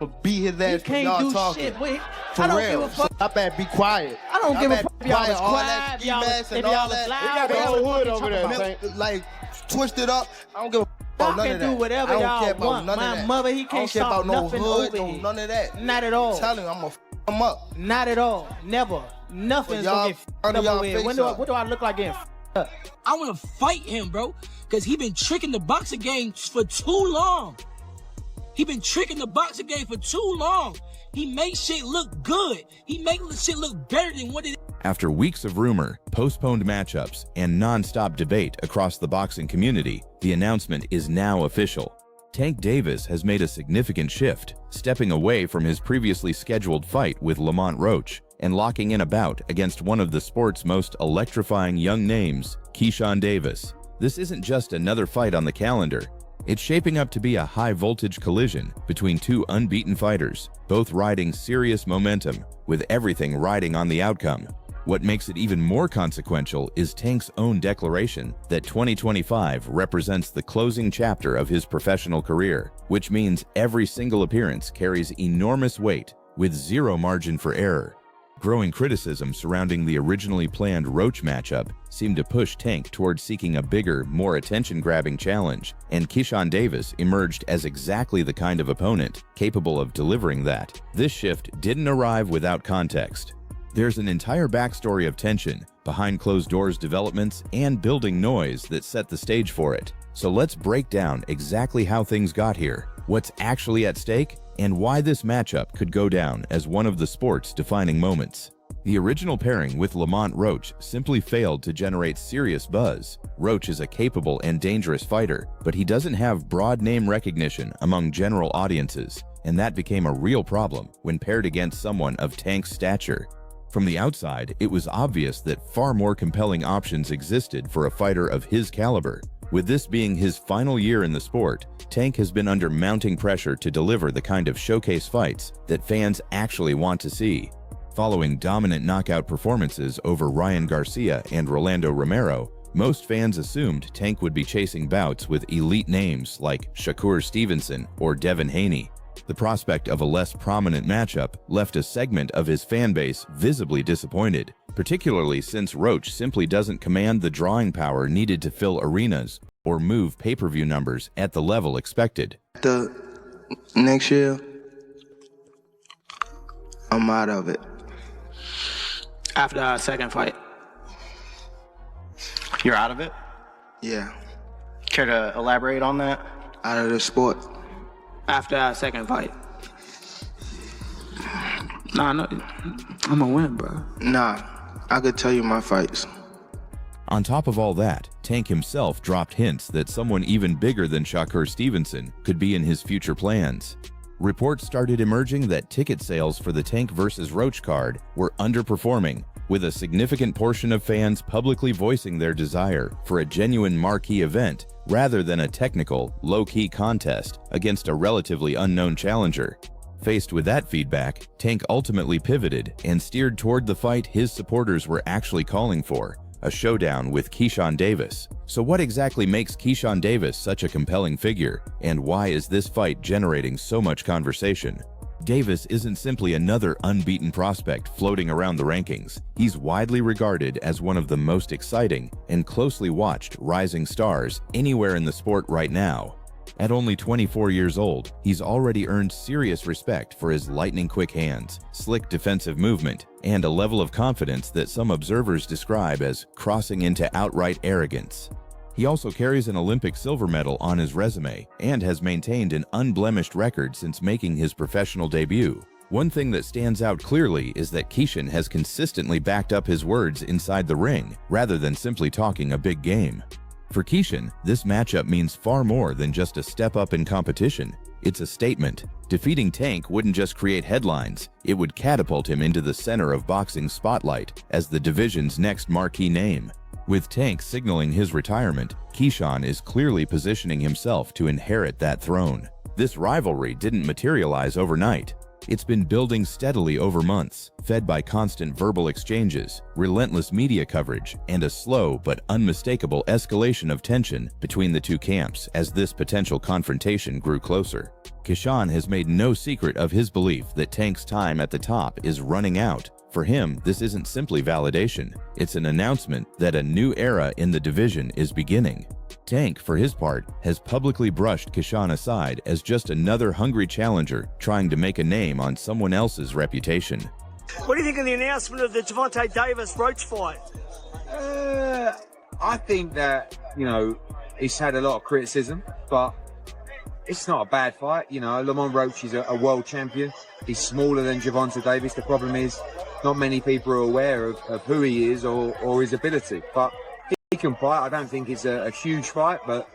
beat his ass for y'all talking. Shit, wait. For I don't real. give a fuck. I better be quiet. I don't give a fuck if y'all was all quiet, that ski y'all was, mask if and y'all all was that. loud. We got the whatever whole hood the fuck over you there, talking about. like twisted up. I don't give a fuck Y'all about none can of that. do whatever I don't y'all care about want. none My of that. mother, he I can't don't care stop about no nothing hood, over no here. none of that. Not at all. I'm telling you, I'm gonna f him up. Not at all. Never. Nothing's gonna get f***ed up over here. What do I look like getting f***ed up? I want to fight him, bro, because he been tricking the boxing game for too long. He been tricking the boxing game for too long. He makes shit look good. He makes shit look better than what it is. After weeks of rumor, postponed matchups, and non-stop debate across the boxing community, the announcement is now official. Tank Davis has made a significant shift, stepping away from his previously scheduled fight with Lamont Roach and locking in a bout against one of the sport's most electrifying young names, Keyshawn Davis. This isn't just another fight on the calendar. It's shaping up to be a high-voltage collision between two unbeaten fighters, both riding serious momentum, with everything riding on the outcome. What makes it even more consequential is Tank's own declaration that 2025 represents the closing chapter of his professional career, which means every single appearance carries enormous weight with zero margin for error. Growing criticism surrounding the originally planned Roach matchup seemed to push Tank towards seeking a bigger, more attention-grabbing challenge, and Keyshawn Davis emerged as exactly the kind of opponent capable of delivering that. This shift didn't arrive without context. There's an entire backstory of tension, behind-closed-doors developments, and building noise that set the stage for it. So let's break down exactly how things got here, what's actually at stake, and why this matchup could go down as one of the sport's defining moments. The original pairing with Lamont Roach simply failed to generate serious buzz. Roach is a capable and dangerous fighter, but he doesn't have broad name recognition among general audiences, and that became a real problem when paired against someone of Tank's stature. From the outside, it was obvious that far more compelling options existed for a fighter of his caliber. With this being his final year in the sport, Tank has been under mounting pressure to deliver the kind of showcase fights that fans actually want to see. Following dominant knockout performances over Ryan Garcia and Rolando Romero, most fans assumed Tank would be chasing bouts with elite names like Shakur Stevenson or Devin Haney. The prospect of a less prominent matchup left a segment of his fanbase visibly disappointed, particularly since Roach simply doesn't command the drawing power needed to fill arenas or move pay-per-view numbers at the level expected. The next year, I'm out of it. After our second fight. You're out of it? Yeah, Care to elaborate on that? out of the sport. After our second fight. Nah, no, I'm gonna win, bro. Nah, I could tell you my fights. On top of all that, Tank himself dropped hints that someone even bigger than Shakur Stevenson could be in his future plans. Reports started emerging that ticket sales for the Tank vs. Roach card were underperforming, with a significant portion of fans publicly voicing their desire for a genuine marquee event rather than a technical, low-key contest against a relatively unknown challenger. Faced with that feedback, Tank ultimately pivoted and steered toward the fight his supporters were actually calling for, a showdown with Keyshawn Davis. So what exactly makes Keyshawn Davis such a compelling figure, and why is this fight generating so much conversation? Davis isn't simply another unbeaten prospect floating around the rankings. He's widely regarded as one of the most exciting and closely watched rising stars anywhere in the sport right now. At only 24 years old, he's already earned serious respect for his lightning-quick hands, slick defensive movement, and a level of confidence that some observers describe as crossing into outright arrogance. He also carries an Olympic silver medal on his resume and has maintained an unblemished record since making his professional debut. One thing that stands out clearly is that Keyshawn has consistently backed up his words inside the ring, rather than simply talking a big game. For Keyshawn, this matchup means far more than just a step up in competition. It's a statement. Defeating Tank wouldn't just create headlines, it would catapult him into the center of boxing's spotlight as the division's next marquee name. With Tank signaling his retirement, Keyshawn is clearly positioning himself to inherit that throne. This rivalry didn't materialize overnight. It's been building steadily over months, fed by constant verbal exchanges, relentless media coverage, and a slow but unmistakable escalation of tension between the two camps as this potential confrontation grew closer. Keyshawn has made no secret of his belief that Tank's time at the top is running out. For him, this isn't simply validation. It's an announcement that a new era in the division is beginning. Tank, for his part, has publicly brushed Keyshawn aside as just another hungry challenger trying to make a name on someone else's reputation. What do you think of the announcement of the Gervonta Davis Roach fight? I think that, he's had a lot of criticism, but it's not a bad fight. Lamont Roach is a world champion. He's smaller than Gervonta Davis. The problem is not many people are aware of who he is or his ability. But he can fight. I don't think it's a huge fight, but...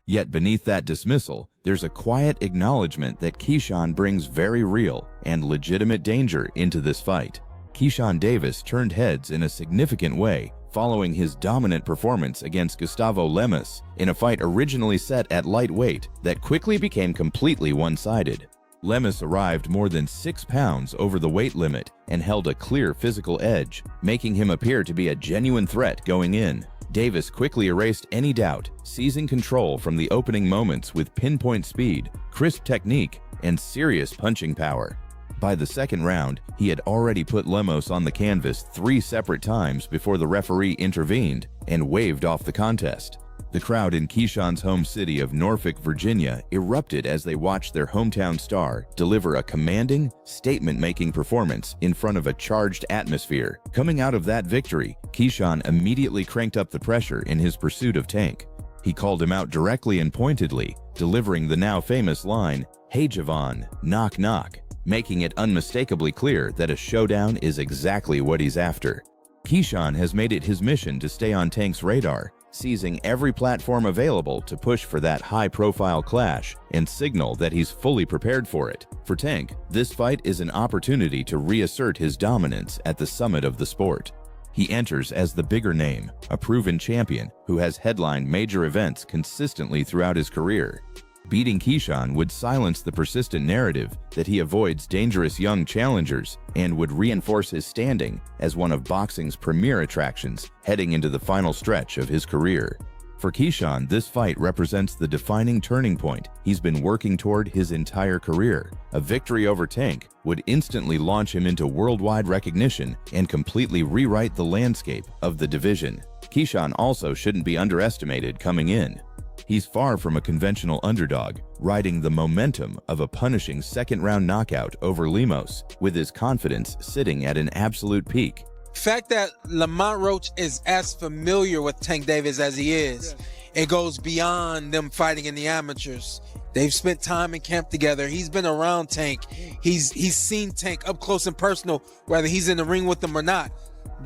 Yet beneath that dismissal, there's a quiet acknowledgement that Keyshawn brings very real and legitimate danger into this fight. Keyshawn Davis turned heads in a significant way following his dominant performance against Gustavo Lemus in a fight originally set at lightweight that quickly became completely one-sided. Lemus arrived more than 6 pounds over the weight limit and held a clear physical edge, making him appear to be a genuine threat going in. Davis quickly erased any doubt, seizing control from the opening moments with pinpoint speed, crisp technique, and serious punching power. By the second round, he had already put Lemus on the canvas 3 separate times before the referee intervened and waved off the contest. The crowd in Keyshawn's home city of Norfolk, Virginia, erupted as they watched their hometown star deliver a commanding, statement-making performance in front of a charged atmosphere. Coming out of that victory, Keyshawn immediately cranked up the pressure in his pursuit of Tank. He called him out directly and pointedly, delivering the now famous line, "Hey Javon, knock knock," making it unmistakably clear that a showdown is exactly what he's after. Keyshawn has made it his mission to stay on Tank's radar, seizing every platform available to push for that high-profile clash and signal that he's fully prepared for it. For Tank, this fight is an opportunity to reassert his dominance at the summit of the sport. He enters as the bigger name, a proven champion who has headlined major events consistently throughout his career. Beating Keyshawn would silence the persistent narrative that he avoids dangerous young challengers and would reinforce his standing as one of boxing's premier attractions heading into the final stretch of his career. For Keyshawn, this fight represents the defining turning point he's been working toward his entire career. A victory over Tank would instantly launch him into worldwide recognition and completely rewrite the landscape of the division. Keyshawn also shouldn't be underestimated coming in. He's far from a conventional underdog, riding the momentum of a punishing second-round knockout over Lemos, with his confidence sitting at an absolute peak. The fact that Lamont Roach is as familiar with Tank Davis as he is, it goes beyond them fighting in the amateurs. They've spent time in camp together. He's been around Tank. He's seen Tank up close and personal, whether he's in the ring with them or not.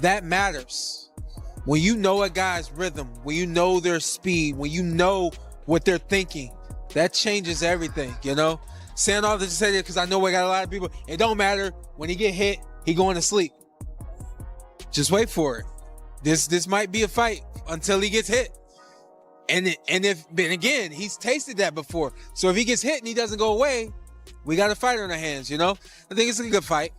That matters. When you know a guy's rhythm, when you know their speed, when you know what they're thinking, that changes everything, Saying all this to say that because I know we got a lot of people. It don't matter. When he get hit, he going to sleep. Just wait for it. This might be a fight until he gets hit. And again, he's tasted that before. So if he gets hit and he doesn't go away, we got a fight on our hands, I think it's a good fight.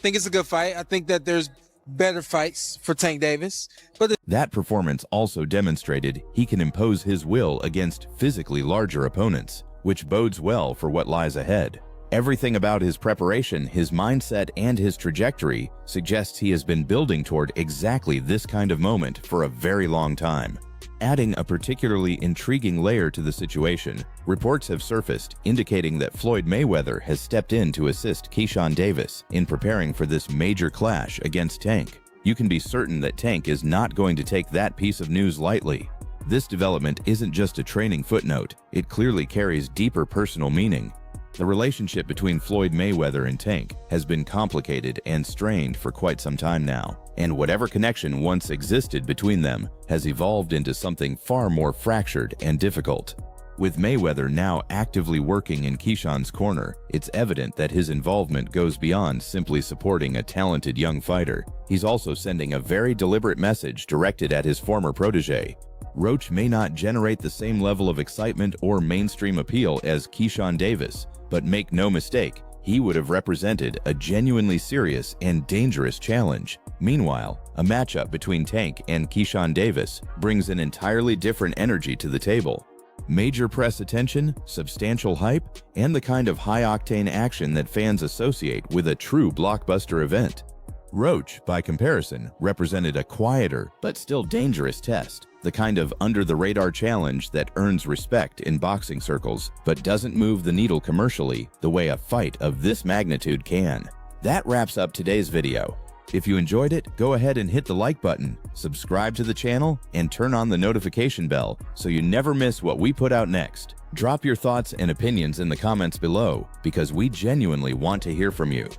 I think that there's better fights for Tank Davis. But that performance also demonstrated he can impose his will against physically larger opponents, which bodes well for what lies ahead. Everything about his preparation, his mindset, and his trajectory suggests he has been building toward exactly this kind of moment for a very long time. Adding a particularly intriguing layer to the situation, reports have surfaced indicating that Floyd Mayweather has stepped in to assist Keyshawn Davis in preparing for this major clash against Tank. You can be certain that Tank is not going to take that piece of news lightly. This development isn't just a training footnote, it clearly carries deeper personal meaning. The relationship between Floyd Mayweather and Tank has been complicated and strained for quite some time now, and whatever connection once existed between them has evolved into something far more fractured and difficult. With Mayweather now actively working in Keyshawn's corner, it's evident that his involvement goes beyond simply supporting a talented young fighter. He's also sending a very deliberate message directed at his former protege. Roach may not generate the same level of excitement or mainstream appeal as Keyshawn Davis, but make no mistake, he would have represented a genuinely serious and dangerous challenge. Meanwhile, a matchup between Tank and Keyshawn Davis brings an entirely different energy to the table. Major press attention, substantial hype, and the kind of high-octane action that fans associate with a true blockbuster event. Roach, by comparison, represented a quieter but still dangerous test, the kind of under-the-radar challenge that earns respect in boxing circles but doesn't move the needle commercially the way a fight of this magnitude can. That wraps up today's video. If you enjoyed it, go ahead and hit the like button, subscribe to the channel, and turn on the notification bell so you never miss what we put out next. Drop your thoughts and opinions in the comments below because we genuinely want to hear from you.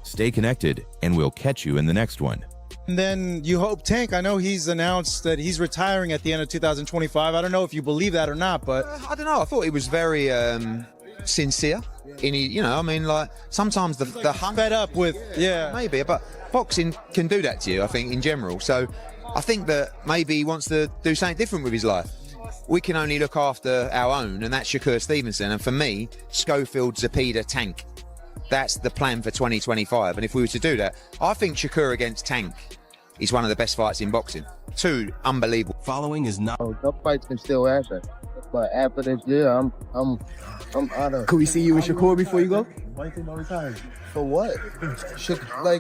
Stay connected, and we'll catch you in the next one. And then you hope Tank, I know he's announced that he's retiring at the end of 2025. I don't know if you believe that or not, but I don't know. I thought he was very sincere. I mean, like, sometimes the hunt... Fed up with, yeah. Maybe, but boxing can do that to you, I think, in general. So I think that maybe he wants to do something different with his life. We can only look after our own, and that's Shakur Stevenson. And for me, Schofield, Zepeda, Tank. That's the plan for 2025. And if we were to do that, I think Shakur against Tank is one of the best fights in boxing. Two, unbelievable. Following is not... Oh, that fight can still happen. But after this year, I'm out of... Could we see you with Shakur before you go? For what? Okay.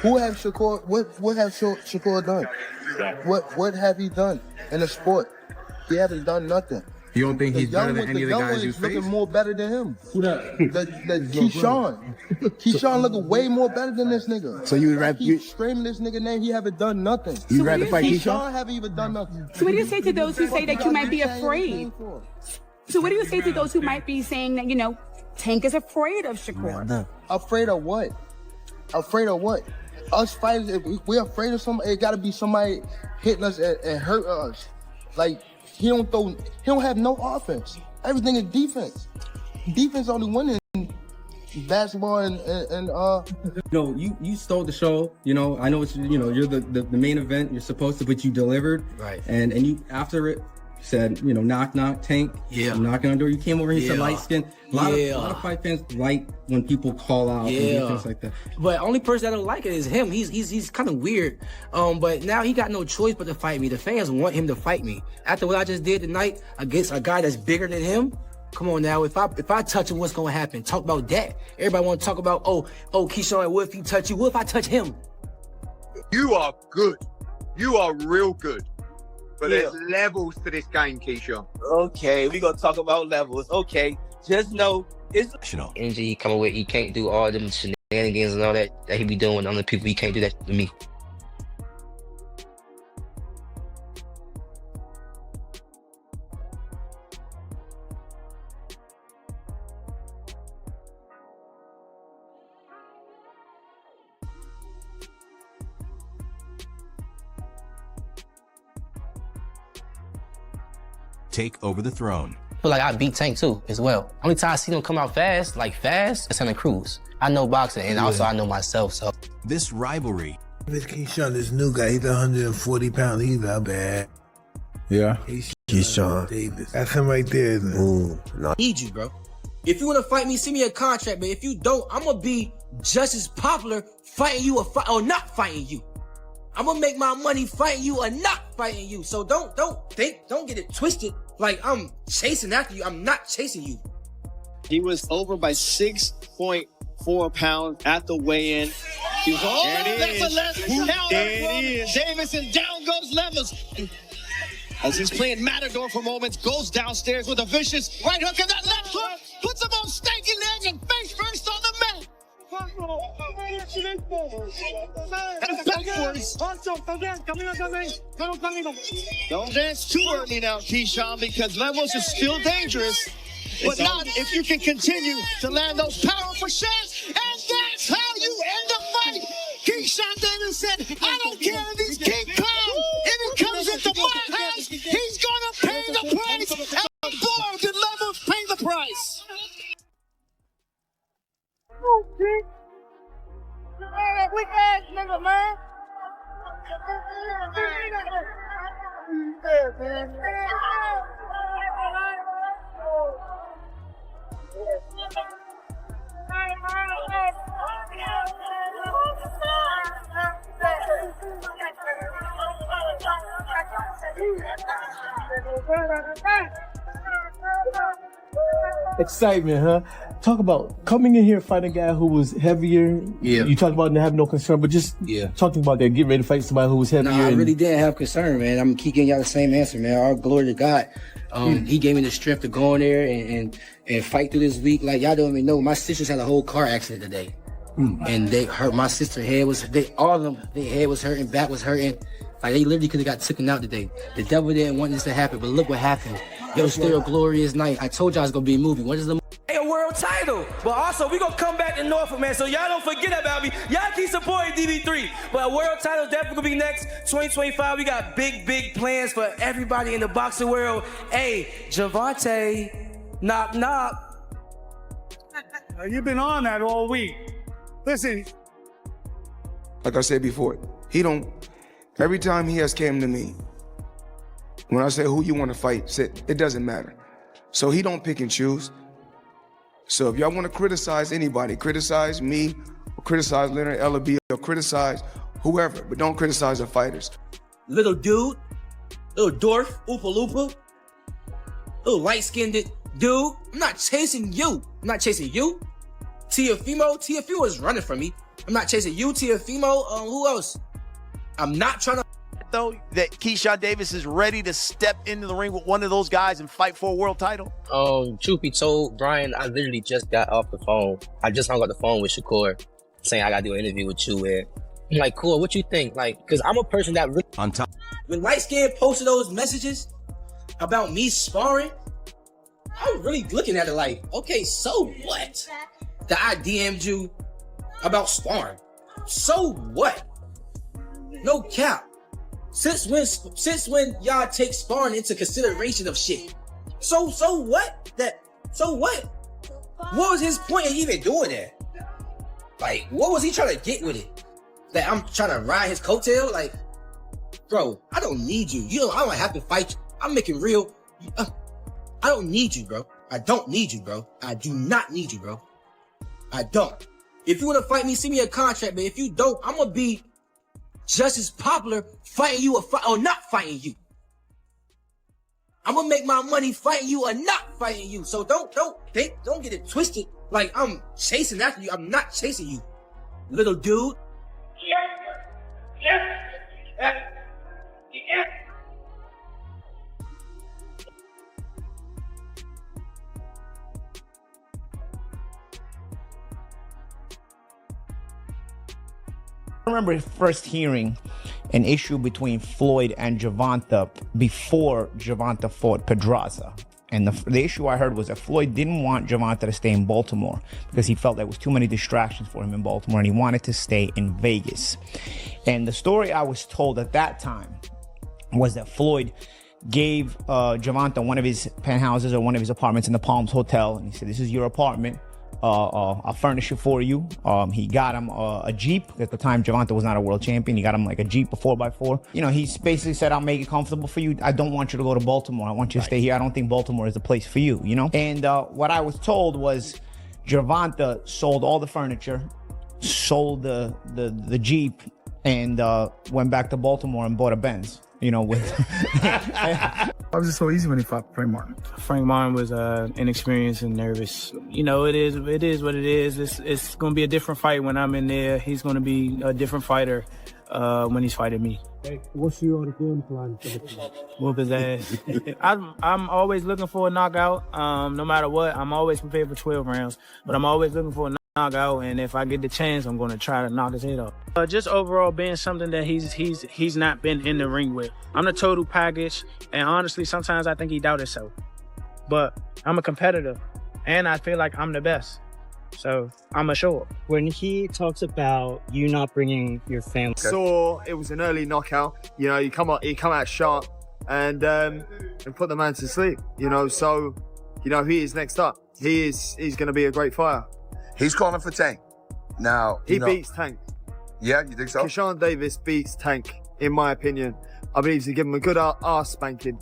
Who have Shakur... What have Shakur done? What have he done in the sport? He haven't done nothing. You don't think he's better than any of the guys you face? Looking more better than him. Who that? The Keyshawn. Keyshawn looking way more better than this nigga. So you would rather... Keep screaming this nigga name, he haven't done nothing. You rather fight Keyshawn haven't even done nothing. So what do you say to those who say that you might be afraid? So what do you say to those who might be saying that, you know, Tank is afraid of Shakur? Afraid of what? Afraid of what? Us fighters, if we're afraid of somebody, it gotta be somebody hitting us and hurt us. Like, he don't have no offense. Everything is defense. Defense only winning basketball and you stole the show. You know, I know it's, you know, you're the main event. You're supposed to, but you delivered. Right. And you after it said, you know, knock knock Tank. Yeah. I'm knocking on the door. You came over here, said light skin. A lot of fight fans like when people call out and do things like that. But only person that don't like it is him. He's kind of weird. But now he got no choice but to fight me. The fans want him to fight me. After what I just did tonight against a guy that's bigger than him, come on now. If I touch him, what's gonna happen? Talk about that. Everybody want to talk about Keyshawn. What if he touch you? What if I touch him? You are good. You are real good. But there's levels to this game, Keyshawn. Okay, we gonna talk about levels. Okay, just know it's energy he coming with. He can't do all them shenanigans and all that he be doing with other people. He can't do that to me. Take over the throne. I feel like I beat Tank too, as well. Only time I see them come out fast, it's on the cruise. I know boxing, and also I know myself, so. This rivalry. This Keyshawn, this new guy, he's 140 pounds. He's not bad. Yeah. Keyshawn Davis. That's him right there, isn't it? Ooh, no. Need you, bro. If you want to fight me, send me a contract, but if you don't, I'm gonna be just as popular fighting you or not fighting you. I'm gonna make my money fighting you or not fighting you. So don't get it twisted. Like I'm chasing after you. I'm not chasing you. He was over by 6.4 pounds at the weigh-in. He was that's a left counter. There it is. Davis, and down goes Levels. As he's playing Matador for moments, goes downstairs with a vicious right hook, and that left hook puts him on stinking legs and face first on the mat. Don't dance too early now, Keyshawn, because Levels is still dangerous, but not if you can continue to land those powerful shots, and that's how you end the fight. Keyshawn Davis said, I don't care if he's King Kong, if he comes into my house, he's gonna pay the price, and boy, did Levels pay the price. Weak ass nigga, man. Excitement, huh? Talk about coming in here fighting a guy who was heavier. Yeah. You talked about not having no concern, but just talking about that, getting ready to fight somebody who was heavier. Nah, I really didn't have concern, man. I'm keep giving y'all the same answer, man. All glory to God. He gave me the strength to go in there and fight through this week. Like y'all don't even know, my sisters had a whole car accident today. And they hurt. My sister's head was, all of them, their head was hurting, back was hurting. Like they literally could have got taken out today. The devil didn't want this to happen, but look what happened. It was still a glorious night. I told y'all it's gonna be a movie. What is the A world title, but also we gonna come back to Norfolk, man. So y'all don't forget about me. Y'all keep supporting DB3. But a world title definitely gonna be next 2025. We got big plans for everybody in the boxing world. Hey, Gervonta, knock knock. You've been on that all week. Listen. Like I said before, every time he has came to me, when I say who you want to fight, it doesn't matter. So he don't pick and choose. So if y'all want to criticize anybody, criticize me, or criticize Leonard Ellaby, or criticize whoever, but don't criticize the fighters. Little dude, little dwarf, Oopa Loopa, little light-skinned dude. I'm not chasing you. I'm not chasing you. Tiafimo is running from me. I'm not chasing you, Tiafimo. Who else? I'm not trying to. Though that Keyshawn Davis is ready to step into the ring with one of those guys and fight for a world title? Truth be told, Brian, I literally just got off the phone. I just hung up the phone with Shakur saying I gotta do an interview with you. And I'm like, cool, what you think? Like, cause I'm a person that really on top. When Light Skin posted those messages about me sparring, I'm really looking at it like, okay, so what? That I DM'd you about sparring. So what? No cap. Since when y'all take sparring into consideration of shit? So what? So what? What was his point in even doing that? Like, what was he trying to get with it? That I'm trying to ride his coattail? Like, bro, I don't need you. I don't have to fight you. I'm making real. I don't need you, bro. I don't need you, bro. I do not need you, bro. I don't. If you want to fight me, send me a contract, but if you don't, I'm gonna be just as popular fighting you or not fighting you. I'm gonna make my money fighting you or not fighting you. So don't get it twisted like I'm chasing after you. I'm not chasing you, little dude. I remember first hearing an issue between Floyd and Gervonta before Gervonta fought Pedraza. And the issue I heard was that Floyd didn't want Gervonta to stay in Baltimore because he felt there was too many distractions for him in Baltimore and he wanted to stay in Vegas. And the story I was told at that time was that Floyd gave Gervonta one of his penthouses or one of his apartments in the Palms Hotel. And he said, this is your apartment. I'll furnish it for you. He got him a Jeep. At the time, Gervonta was not a world champion. He got him like a Jeep, a 4x4. You know, he basically said, I'll make it comfortable for you. I don't want you to go to Baltimore. I want you to stay here. I don't think Baltimore is the place for you, you know? And what I was told was Gervonta sold all the furniture, sold the Jeep, and went back to Baltimore and bought a Benz. You know, with Why was it so easy when he fought Frank Martin? Frank Martin was inexperienced and nervous. You know, it is what it is. It's going to be a different fight when I'm in there. He's going to be a different fighter when he's fighting me. Hey, what's your game plan for the fight? Whoop his ass. I'm always looking for a knockout. No matter what, I'm always prepared for 12 rounds. But I'm always looking for a knockout, and if I get the chance, I'm going to try to knock his head off. Just overall being something that he's not been in the ring with. I'm the total package, and honestly, sometimes I think he doubts himself. But I'm a competitor, and I feel like I'm the best. So I'm a show up. When he talks about you not bringing your family, saw it was an early knockout. You know, you come out sharp and put the man to sleep. You know, so you know he is next up. He's going to be a great fighter. He's calling for Tank. Now he beats Tank. Yeah, you think so? Keyshawn Davis beats Tank, in my opinion. I believe he's give him a good ass spanking.